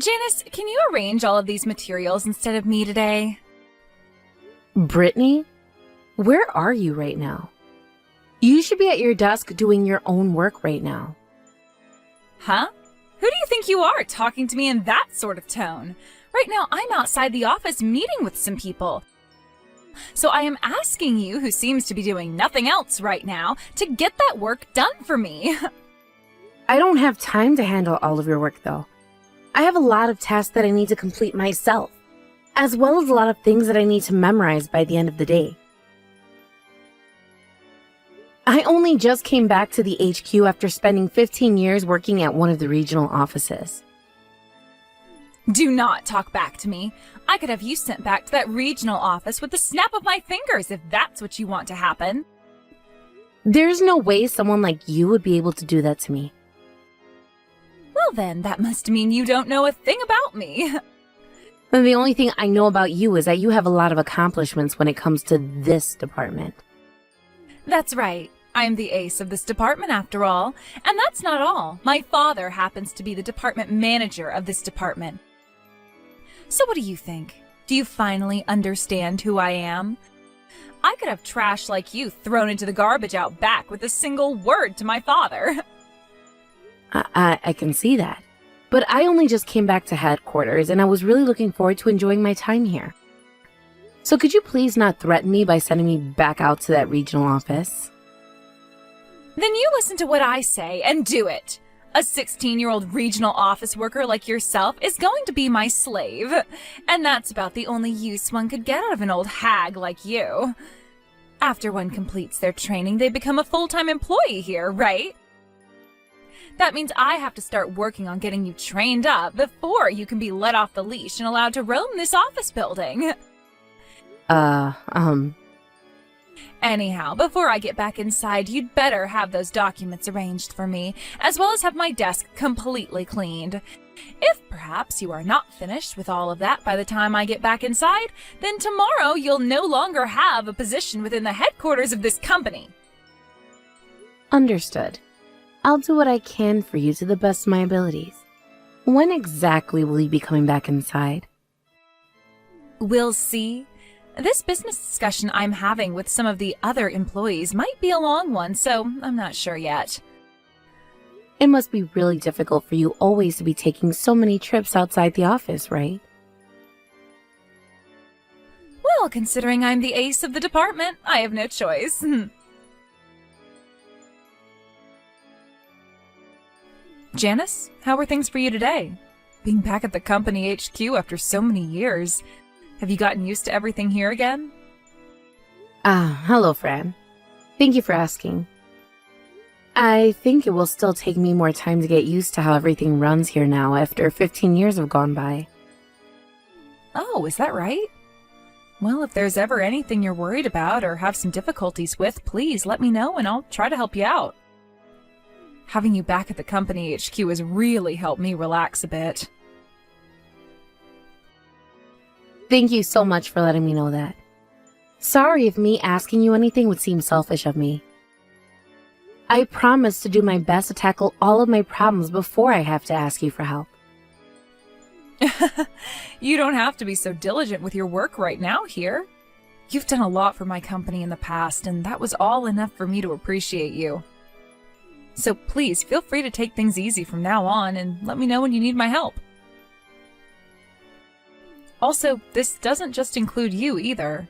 Janice, can you arrange all of these materials instead of me today? Brittany, where are you right now? You should be at your desk doing your own work right now. Huh? Who do you think you are, talking to me in that sort of tone? Right now, I'm outside the office meeting with some people. So I am asking you, who seems to be doing nothing else right now, to get that work done for me. I don't have time to handle all of your work, though. I have a lot of tasks that I need to complete myself, as well as a lot of things that I need to memorize by the end of the day. I only just came back to the HQ after spending 15 years working at one of the regional offices. Do not talk back to me. I could have you sent back to that regional office with the snap of my fingers if that's what you want to happen. There's no way someone like you would be able to do that to me. Well then, that must mean you don't know a thing about me. And the only thing I know about you is that you have a lot of accomplishments when it comes to this department. That's right. I'm the ace of this department after all. And that's not all. My father happens to be the department manager of this department. So what do you think? Do you finally understand who I am? I could have trash like you thrown into the garbage out back with a single word to my father. I can see that. But I only just came back to headquarters and I was really looking forward to enjoying my time here. So could you please not threaten me by sending me back out to that regional office? Then you listen to what I say and do it. A 16-year-old regional office worker like yourself is going to be my slave. And that's about the only use one could get out of an old hag like you. After one completes their training, they become a full-time employee here, right? That means I have to start working on getting you trained up before you can be let off the leash and allowed to roam this office building. Anyhow, before I get back inside, you'd better have those documents arranged for me, as well as have my desk completely cleaned. If perhaps you are not finished with all of that by the time I get back inside, then tomorrow you'll no longer have a position within the headquarters of this company. Understood. I'll do what I can for you to the best of my abilities. When exactly will you be coming back inside? We'll see. This business discussion I'm having with some of the other employees might be a long one, so I'm not sure yet. It must be really difficult for you always to be taking so many trips outside the office, right? Well, considering I'm the ace of the department, I have no choice. Janice, how were things for you today? Being back at the company HQ after so many years. Have you gotten used to everything here again? Hello, Fran. Thank you for asking. I think it will still take me more time to get used to how everything runs here now after 15 years have gone by. Oh, is that right? Well, if there's ever anything you're worried about or have some difficulties with, please let me know and I'll try to help you out. Having you back at the company HQ has really helped me relax a bit. Thank you so much for letting me know that. Sorry if me asking you anything would seem selfish of me. I promise to do my best to tackle all of my problems before I have to ask you for help. You don't have to be so diligent with your work right now here. You've done a lot for my company in the past, and that was all enough for me to appreciate you. So please feel free to take things easy from now on and let me know when you need my help. Also, this doesn't just include you either.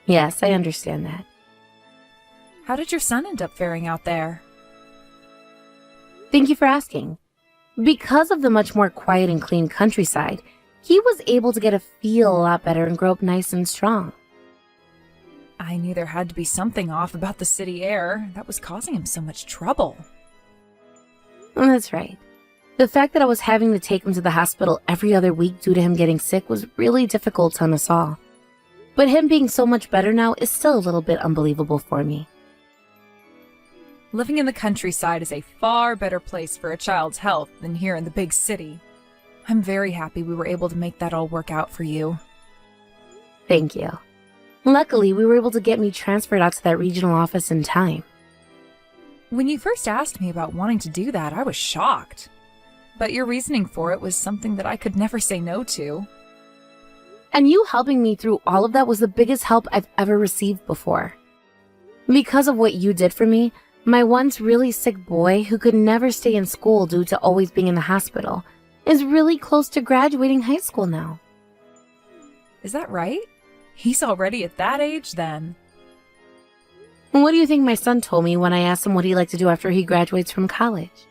Yes, I understand that. How did your son end up faring out there? Thank you for asking. Because of the much more quiet and clean countryside, he was able to get a feel a lot better and grow up nice and strong. I knew there had to be something off about the city air that was causing him so much trouble. That's right. The fact that I was having to take him to the hospital every other week due to him getting sick was really difficult on us all. But him being so much better now is still a little bit unbelievable for me. Living in the countryside is a far better place for a child's health than here in the big city. I'm very happy we were able to make that all work out for you. Thank you. Luckily, we were able to get me transferred out to that regional office in time. When you first asked me about wanting to do that, I was shocked. but your reasoning for it was something that I could never say no to. And you helping me through all of that was the biggest help I've ever received before. Because of what you did for me, my once really sick boy who could never stay in school due to always being in the hospital is really close to graduating high school now. Is that right? He's already at that age then. What do you think my son told me when I asked him what he'd like to do after he graduates from college?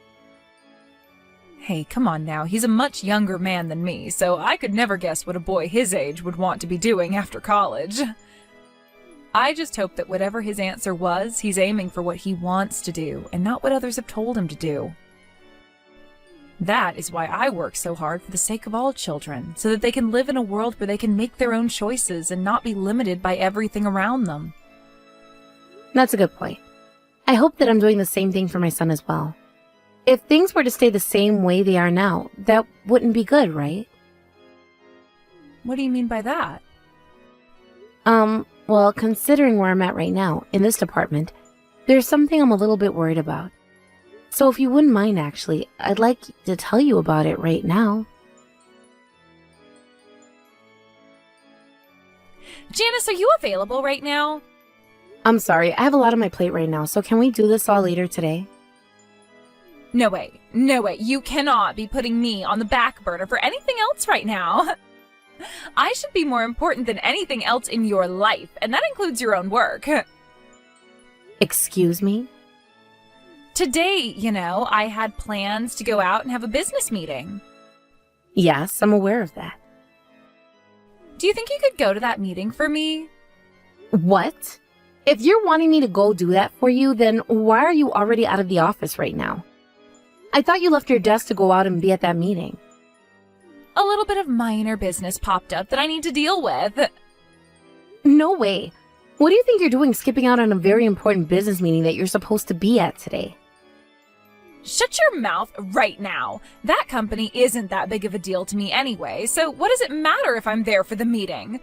Hey, come on now. He's a much younger man than me, so I could never guess what a boy his age would want to be doing after college. I just hope that whatever his answer was, he's aiming for what he wants to do and not what others have told him to do. That is why I work so hard for the sake of all children, so that they can live in a world where they can make their own choices and not be limited by everything around them. That's a good point. I hope that I'm doing the same thing for my son as well. If things were to stay the same way they are now, that wouldn't be good, right? What do you mean by that? Well, considering where I'm at right now, in this department, there's something I'm a little bit worried about. So if you wouldn't mind, actually, I'd like to tell you about it right now. Janice, are you available right now? I'm sorry, I have a lot on my plate right now, so can we do this all later today? No way. No way. You cannot be putting me on the back burner for anything else right now. I should be more important than anything else in your life, and that includes your own work. Excuse me? Today, I had plans to go out and have a business meeting. Yes, I'm aware of that. Do you think you could go to that meeting for me? What? If you're wanting me to go do that for you, then why are you already out of the office right now? I thought you left your desk to go out and be at that meeting. A little bit of minor business popped up that I need to deal with. No way. What do you think you're doing skipping out on a very important business meeting that you're supposed to be at today? Shut your mouth right now. That company isn't that big of a deal to me anyway, so what does it matter if I'm there for the meeting?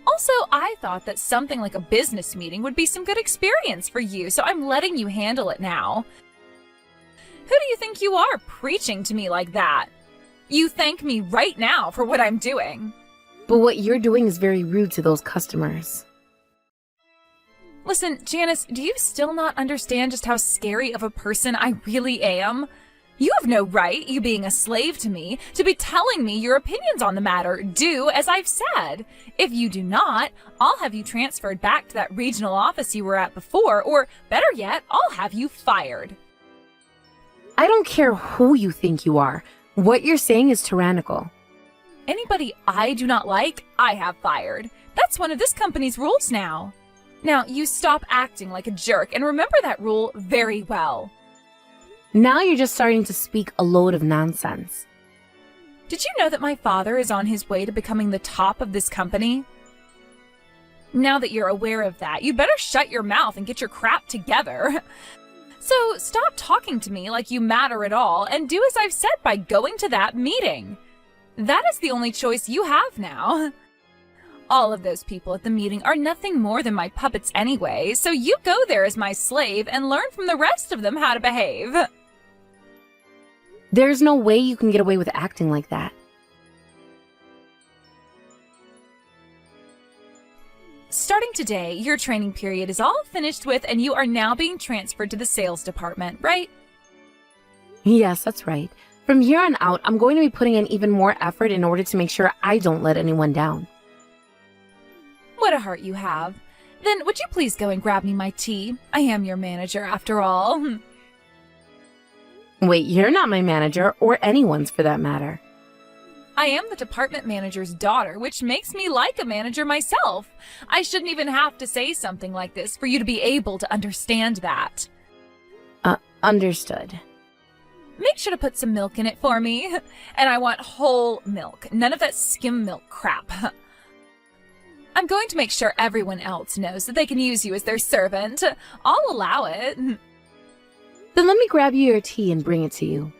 Also, I thought that something like a business meeting would be some good experience for you, so I'm letting you handle it now. Who do you think you are preaching to me like that? You thank me right now for what I'm doing. But what you're doing is very rude to those customers. Listen, Janice, do you still not understand just how scary of a person I really am? You have no right, you being a slave to me, to be telling me your opinions on the matter. Do as I've said. If you do not, I'll have you transferred back to that regional office you were at before, or better yet, I'll have you fired. I don't care who you think you are. What you're saying is tyrannical. Anybody I do not like, I have fired. That's one of this company's rules now. Now, you stop acting like a jerk and remember that rule very well. Now you're just starting to speak a load of nonsense. Did you know that my father is on his way to becoming the top of this company? Now that you're aware of that, you'd better shut your mouth and get your crap together. So stop talking to me like you matter at all and do as I've said by going to that meeting. That is the only choice you have now. All of those people at the meeting are nothing more than my puppets anyway, so you go there as my slave and learn from the rest of them how to behave. There's no way you can get away with acting like that. Starting today, your training period is all finished with and you are now being transferred to the sales department, right? Yes, that's right. From here on out, I'm going to be putting in even more effort in order to make sure I don't let anyone down. What a heart you have. Then would you please go and grab me my tea? I am your manager after all. Wait, you're not my manager, or anyone's for that matter. I am the department manager's daughter, which makes me like a manager myself. I shouldn't even have to say something like this for you to be able to understand that. Understood. Make sure to put some milk in it for me. And I want whole milk, none of that skim milk crap. I'm going to make sure everyone else knows that they can use you as their servant. I'll allow it. Then let me grab you your tea and bring it to you.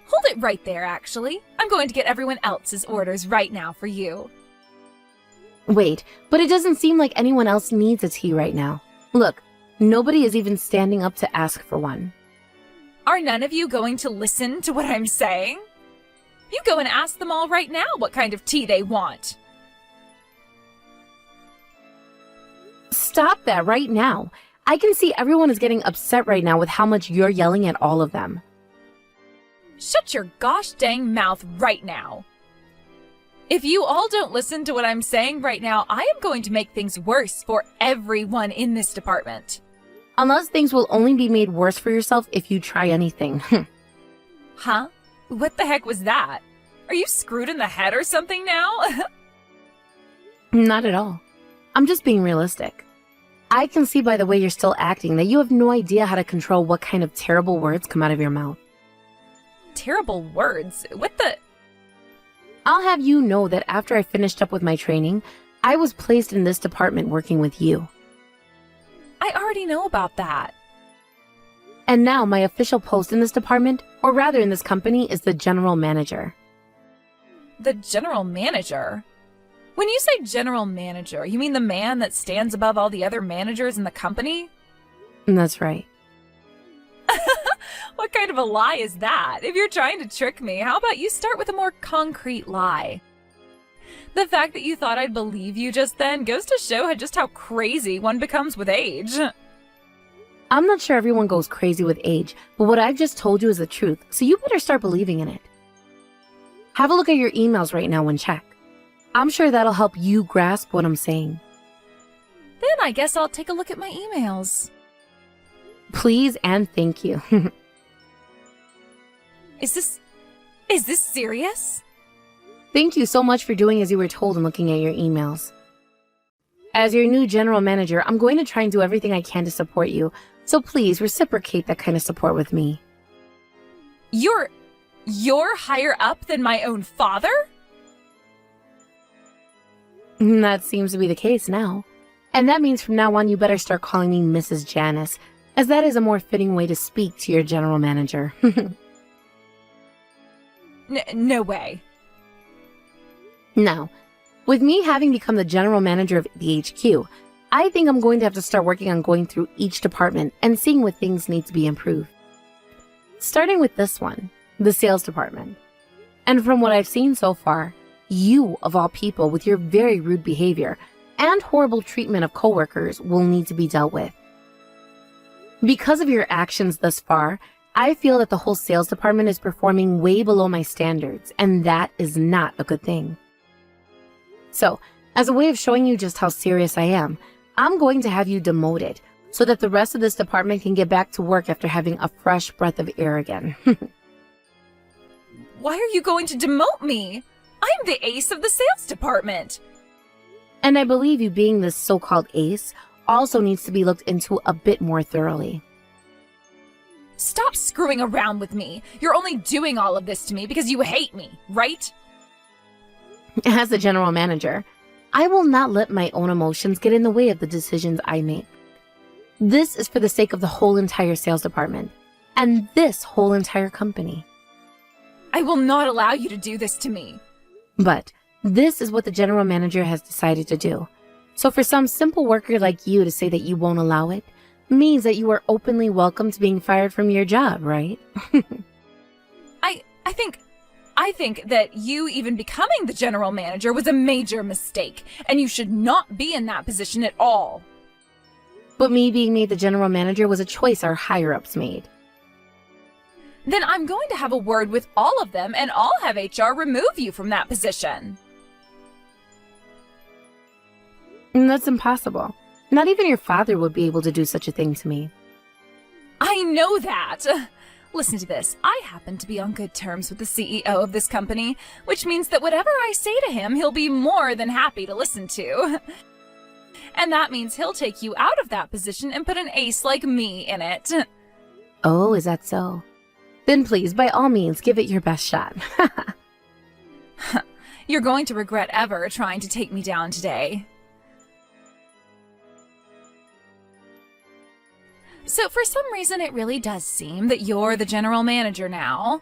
Hold it right there, actually. I'm going to get everyone else's orders right now for you. Wait, but it doesn't seem like anyone else needs a tea right now. Look, nobody is even standing up to ask for one. Are none of you going to listen to what I'm saying? You go and ask them all right now what kind of tea they want. Stop that right now. I can see everyone is getting upset right now with how much you're yelling at all of them. Shut your gosh dang mouth right now. If you all don't listen to what I'm saying right now, I am going to make things worse for everyone in this department. Unless things will only be made worse for yourself if you try anything. Huh? What the heck was that? Are you screwed in the head or something now? Not at all. I'm just being realistic. I can see by the way you're still acting that you have no idea how to control what kind of terrible words come out of your mouth. Terrible words? What the... I'll have you know that after I finished up with my training, I was placed in this department working with you. I already know about that. And now my official post in this department, or rather in this company, is the general manager. The general manager? When you say general manager, you mean the man that stands above all the other managers in the company? That's right. What kind of a lie is that? If you're trying to trick me, how about you start with a more concrete lie? The fact that you thought I'd believe you just then goes to show just how crazy one becomes with age. I'm not sure everyone goes crazy with age, but what I've just told you is the truth, so you better start believing in it. Have a look at your emails right now and check. I'm sure that'll help you grasp what I'm saying. Then I guess I'll take a look at my emails. Please and thank you. Is this serious? Thank you so much for doing as you were told and looking at your emails. As your new general manager, I'm going to try and do everything I can to support you, so please reciprocate that kind of support with me. You're higher up than my own father? That seems to be the case now. And that means from now on you better start calling me Mrs. Janice, as that is a more fitting way to speak to your general manager. No way. Now, with me having become the general manager of the HQ, I think I'm going to have to start working on going through each department and seeing what things need to be improved. Starting with this one, the sales department. And from what I've seen so far, you, of all people, with your very rude behavior and horrible treatment of coworkers will need to be dealt with. Because of your actions thus far, I feel that the whole sales department is performing way below my standards, and that is not a good thing. So, as a way of showing you just how serious I am, I'm going to have you demoted so that the rest of this department can get back to work after having a fresh breath of air again. Why are you going to demote me? I'm the ace of the sales department. And I believe you being this so-called ace also needs to be looked into a bit more thoroughly. Stop screwing around with me. You're only doing all of this to me because you hate me, right? As the general manager, I will not let my own emotions get in the way of the decisions I make. This is for the sake of the whole entire sales department, and this whole entire company. I will not allow you to do this to me. But this is what the general manager has decided to do. So for some simple worker like you to say that you won't allow it, means that you are openly welcome to being fired from your job, right? I think that you even becoming the general manager was a major mistake, and you should not be in that position at all. But me being made the general manager was a choice our higher-ups made. Then I'm going to have a word with all of them, and I'll have HR remove you from that position. And that's impossible. Not even your father would be able to do such a thing to me. I know that. Listen to this. I happen to be on good terms with the CEO of this company, which means that whatever I say to him, he'll be more than happy to listen to. And that means he'll take you out of that position and put an ace like me in it. Oh, is that so? Then please, by all means, give it your best shot. You're going to regret ever trying to take me down today. So for some reason, it really does seem that you're the general manager now.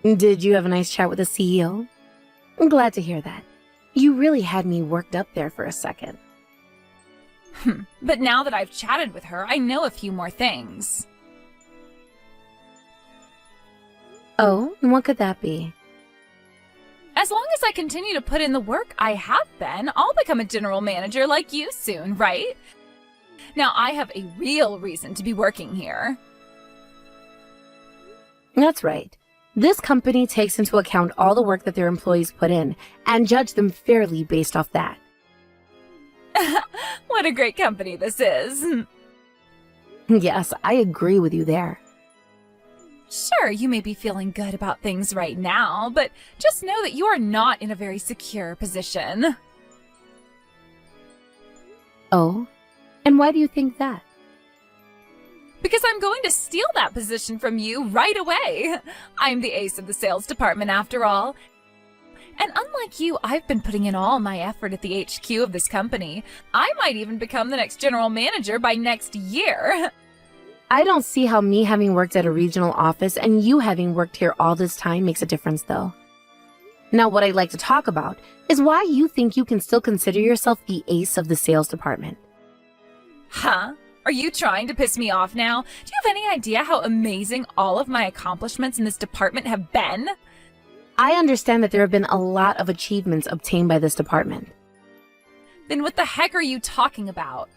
Did you have a nice chat with the CEO? I'm glad to hear that. You really had me worked up there for a second. But now that I've chatted with her, I know a few more things. Oh, and what could that be? As long as I continue to put in the work I have been, I'll become a general manager like you soon, right? Now, I have a real reason to be working here. That's right. This company takes into account all the work that their employees put in and judge them fairly based off that. What a great company this is. Yes, I agree with you there. Sure, you may be feeling good about things right now, but just know that you are not in a very secure position. Oh? And why do you think that? Because I'm going to steal that position from you right away. I'm the ace of the sales department after all. And unlike you, I've been putting in all my effort at the HQ of this company. I might even become the next general manager by next year. I don't see how me having worked at a regional office and you having worked here all this time makes a difference, though. Now, what I'd like to talk about is why you think you can still consider yourself the ace of the sales department. Huh? Are you trying to piss me off now? Do you have any idea how amazing all of my accomplishments in this department have been? I understand that there have been a lot of achievements obtained by this department. Then what the heck are you talking about?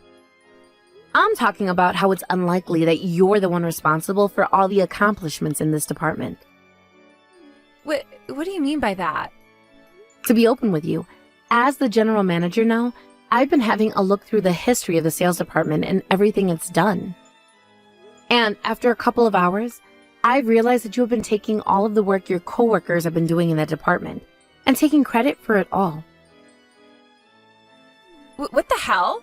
I'm talking about how it's unlikely that you're the one responsible for all the accomplishments in this department. What do you mean by that? To be open with you, as the general manager now, I've been having a look through the history of the sales department and everything it's done. And after a couple of hours, I've realized that you have been taking all of the work your coworkers have been doing in that department and taking credit for it all. What the hell?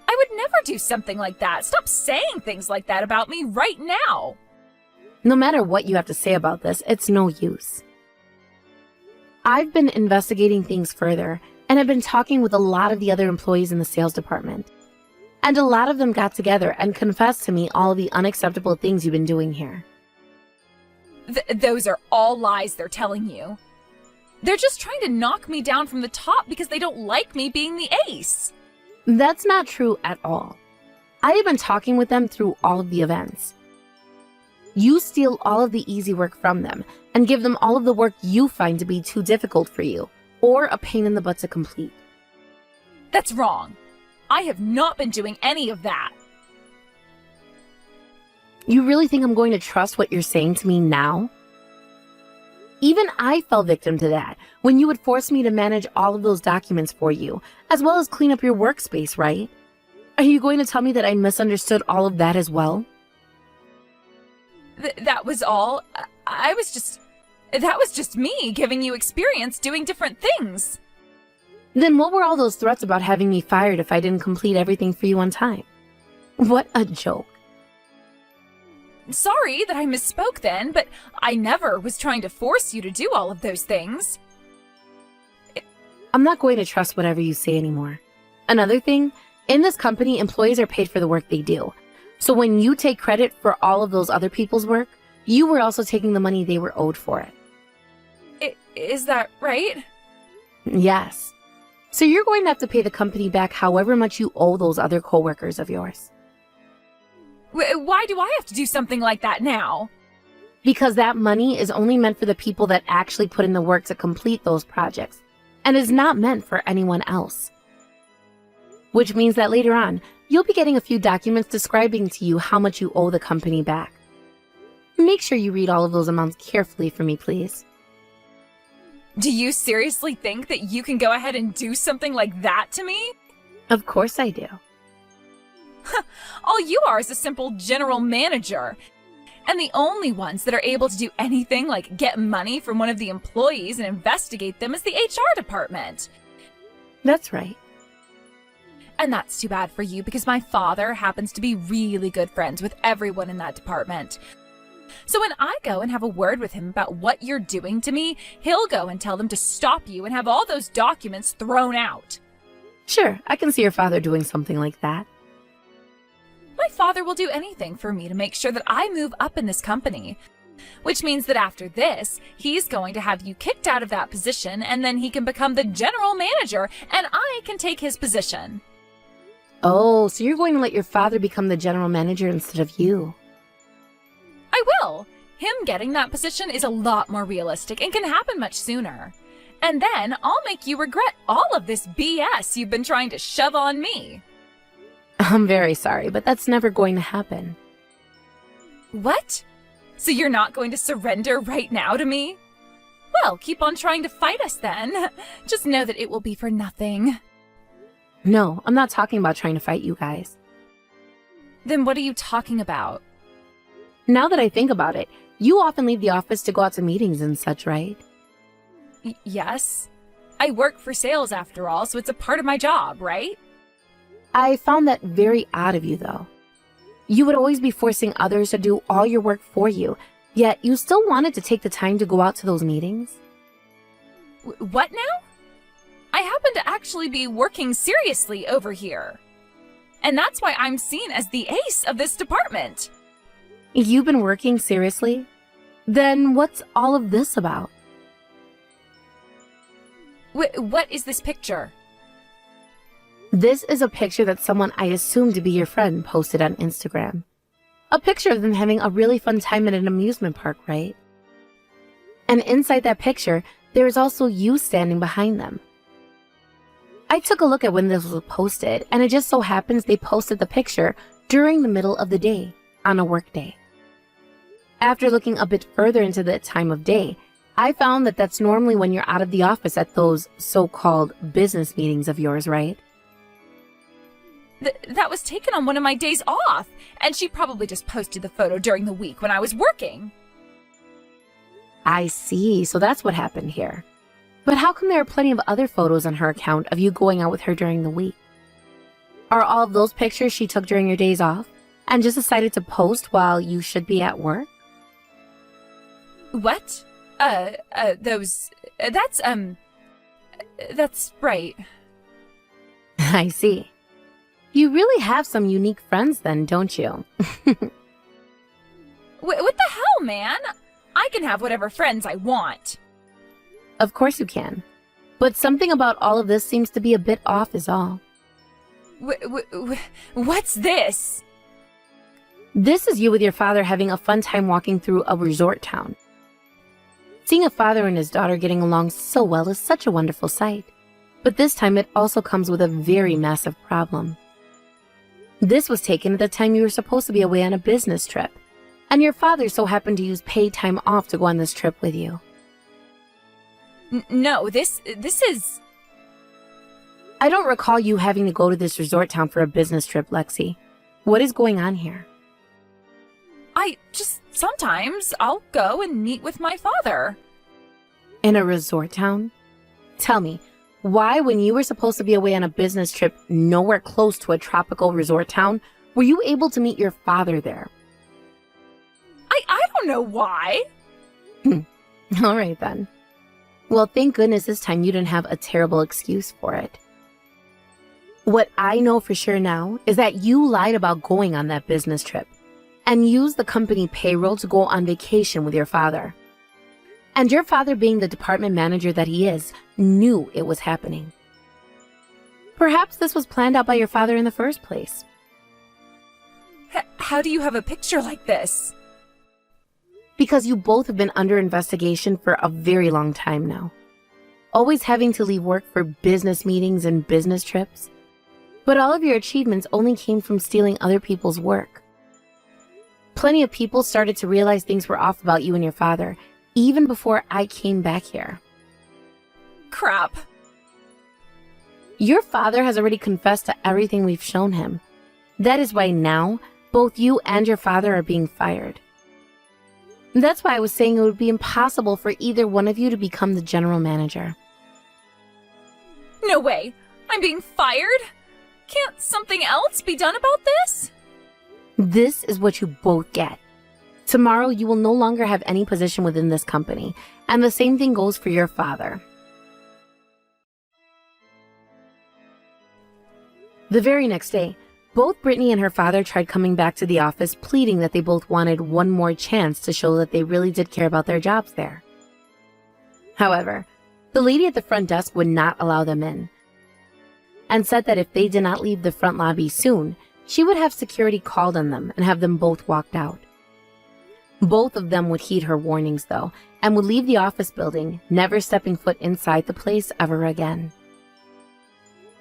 I would never do something like that. Stop saying things like that about me right now. No matter what you have to say about this, it's no use. I've been investigating things further and have been talking with a lot of the other employees in the sales department. And a lot of them got together and confessed to me all the unacceptable things you've been doing here. Those are all lies they're telling you. They're just trying to knock me down from the top because they don't like me being the ace. That's not true at all. I have been talking with them through all of the events. You steal all of the easy work from them and give them all of the work you find to be too difficult for you or a pain in the butt to complete. That's wrong. I have not been doing any of that. You really think I'm going to trust what you're saying to me now? Even I fell victim to that when you would force me to manage all of those documents for you, as well as clean up your workspace, right? Are you going to tell me that I misunderstood all of that as well? That was all. That was just me giving you experience doing different things. Then what were all those threats about having me fired if I didn't complete everything for you on time? What a joke. Sorry that I misspoke then, but I never was trying to force you to do all of those things. I'm not going to trust whatever you say anymore. Another thing, in this company, employees are paid for the work they do. So when you take credit for all of those other people's work, you were also taking the money they were owed for it. Is that right? Yes. So you're going to have to pay the company back however much you owe those other coworkers of yours. Why do I have to do something like that now? Because that money is only meant for the people that actually put in the work to complete those projects, and is not meant for anyone else. Which means that later on, you'll be getting a few documents describing to you how much you owe the company back. Make sure you read all of those amounts carefully for me, please. Do you seriously think that you can go ahead and do something like that to me? Of course I do. All you are is a simple general manager. And the only ones that are able to do anything like get money from one of the employees and investigate them is the HR department. That's right. And that's too bad for you because my father happens to be really good friends with everyone in that department. So when I go and have a word with him about what you're doing to me, he'll go and tell them to stop you and have all those documents thrown out. Sure, I can see your father doing something like that. My father will do anything for me to make sure that I move up in this company. Which means that after this, he's going to have you kicked out of that position and then he can become the general manager and I can take his position. Oh, so you're going to let your father become the general manager instead of you? I will. Him getting that position is a lot more realistic and can happen much sooner. And then I'll make you regret all of this BS you've been trying to shove on me. I'm very sorry, but that's never going to happen. What? So you're not going to surrender right now to me? Well, keep on trying to fight us then. Just know that it will be for nothing. No, I'm not talking about trying to fight you guys. Then what are you talking about? Now that I think about it, you often leave the office to go out to meetings and such, right? Yes. I work for sales after all, so it's a part of my job, right? I found that very odd of you, though. You would always be forcing others to do all your work for you, yet you still wanted to take the time to go out to those meetings. What now? I happen to actually be working seriously over here. And that's why I'm seen as the ace of this department. You've been working seriously? Then what's all of this about? What is this picture? This is a picture that someone I assume to be your friend posted on Instagram. A picture of them having a really fun time at an amusement park, right? And inside that picture, there is also you standing behind them. I took a look at when this was posted, and it just so happens they posted the picture during the middle of the day, on a work day. After looking a bit further into the time of day, I found that that's normally when you're out of the office at those so-called business meetings of yours, right? That was taken on one of my days off, and she probably just posted the photo during the week when I was working. I see, so that's what happened here. But how come there are plenty of other photos on her account of you going out with her during the week? Are all of those pictures she took during your days off and just decided to post while you should be at work? What? That's right. I see. You really have some unique friends then, don't you? What the hell, man? I can have whatever friends I want. Of course you can. But something about all of this seems to be a bit off is all. What's this? This is you with your father having a fun time walking through a resort town. Seeing a father and his daughter getting along so well is such a wonderful sight. But this time it also comes with a very massive problem. This was taken at the time you were supposed to be away on a business trip, and your father so happened to use paid time off to go on this trip with you. No, this is... I don't recall you having to go to this resort town for a business trip, Lexi. What is going on here? Sometimes I'll go and meet with my father. In a resort town? Tell me, why, when you were supposed to be away on a business trip nowhere close to a tropical resort town, were you able to meet your father there? I don't know why. All right then. Well, thank goodness this time you didn't have a terrible excuse for it. What I know for sure now is that you lied about going on that business trip and used the company payroll to go on vacation with your father. And your father, being the department manager that he is, knew it was happening. Perhaps this was planned out by your father in the first place. How do you have a picture like this? Because you both have been under investigation for a very long time now. Always having to leave work for business meetings and business trips. But all of your achievements only came from stealing other people's work. Plenty of people started to realize things were off about you and your father, even before I came back here. Crap. Your father has already confessed to everything we've shown him. That is why now, both you and your father are being fired. That's why I was saying it would be impossible for either one of you to become the general manager. No way! I'm being fired? Can't something else be done about this? This is what you both get. Tomorrow you will no longer have any position within this company, and the same thing goes for your father. The very next day, both Brittany and her father tried coming back to the office, pleading that they both wanted one more chance to show that they really did care about their jobs there. However, the lady at the front desk would not allow them in, and said that if they did not leave the front lobby soon, she would have security called on them and have them both walked out. Both of them would heed her warnings, though, and would leave the office building, never stepping foot inside the place ever again.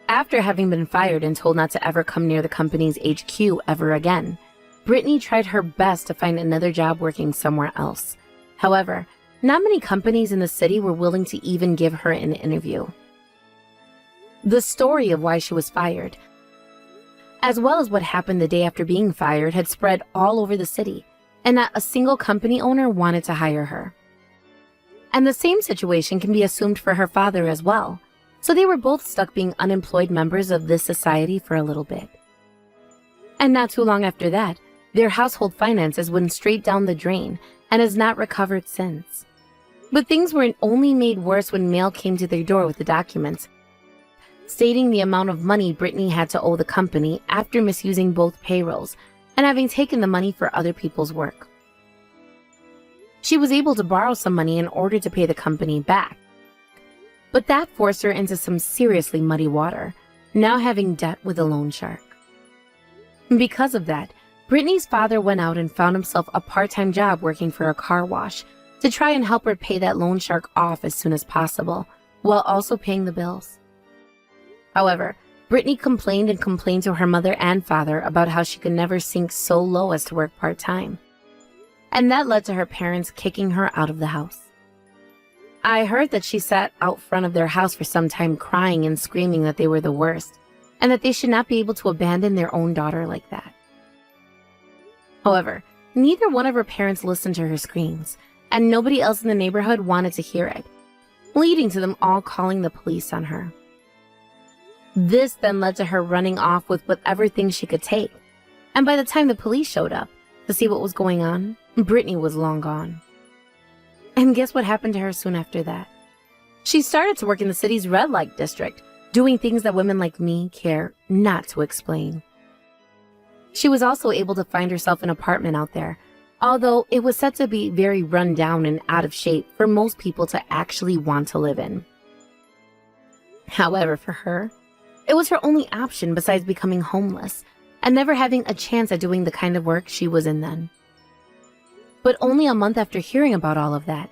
After having been fired and told not to ever come near the company's HQ ever again, Brittany tried her best to find another job working somewhere else. However, not many companies in the city were willing to even give her an interview. The story of why she was fired, as well as what happened the day after being fired, had spread all over the city, and not a single company owner wanted to hire her. And the same situation can be assumed for her father as well, so they were both stuck being unemployed members of this society for a little bit. And not too long after that, their household finances went straight down the drain and has not recovered since. But things were only made worse when mail came to their door with the documents, stating the amount of money Brittany had to owe the company after misusing both payrolls and having taken the money for other people's work. She was able to borrow some money in order to pay the company back, but that forced her into some seriously muddy water, now having debt with a loan shark. Because of that, Brittany's father went out and found himself a part-time job working for a car wash to try and help her pay that loan shark off as soon as possible, while also paying the bills. However, Brittany complained and complained to her mother and father about how she could never sink so low as to work part-time, and that led to her parents kicking her out of the house. I heard that she sat out front of their house for some time crying and screaming that they were the worst, and that they should not be able to abandon their own daughter like that. However, neither one of her parents listened to her screams, and nobody else in the neighborhood wanted to hear it, leading to them all calling the police on her. This then led to her running off with whatever things she could take, and by the time the police showed up to see what was going on, Brittany was long gone. And guess what happened to her soon after that? She started to work in the city's red light district, doing things that women like me care not to explain. She was also able to find herself an apartment out there, although it was said to be very run down and out of shape for most people to actually want to live in. However, for her, it was her only option besides becoming homeless and never having a chance at doing the kind of work she was in then. But only a month after hearing about all of that,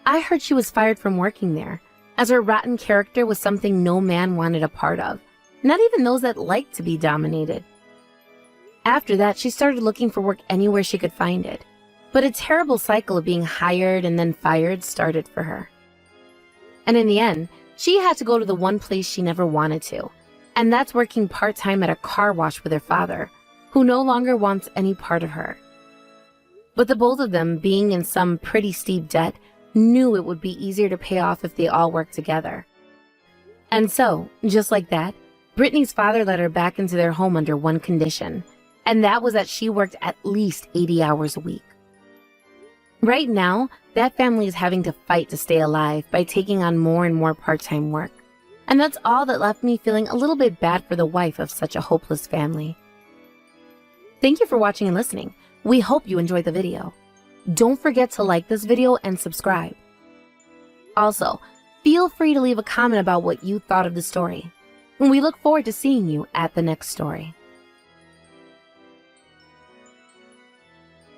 I heard she was fired from working there, as her rotten character was something no man wanted a part of, not even those that liked to be dominated. After that, she started looking for work anywhere she could find it, but a terrible cycle of being hired and then fired started for her. And in the end, she had to go to the one place she never wanted to, and that's working part-time at a car wash with her father, who no longer wants any part of her. But the both of them, being in some pretty steep debt, knew it would be easier to pay off if they all worked together. And so, just like that, Brittany's father let her back into their home under one condition, and that was that she worked at least 80 hours a week. Right now, that family is having to fight to stay alive by taking on more and more part-time work, and that's all that left me feeling a little bit bad for the wife of such a hopeless family. Thank you for watching and listening. We hope you enjoyed the video. Don't forget to like this video and subscribe. Also, feel free to leave a comment about what you thought of the story. We look forward to seeing you at the next story.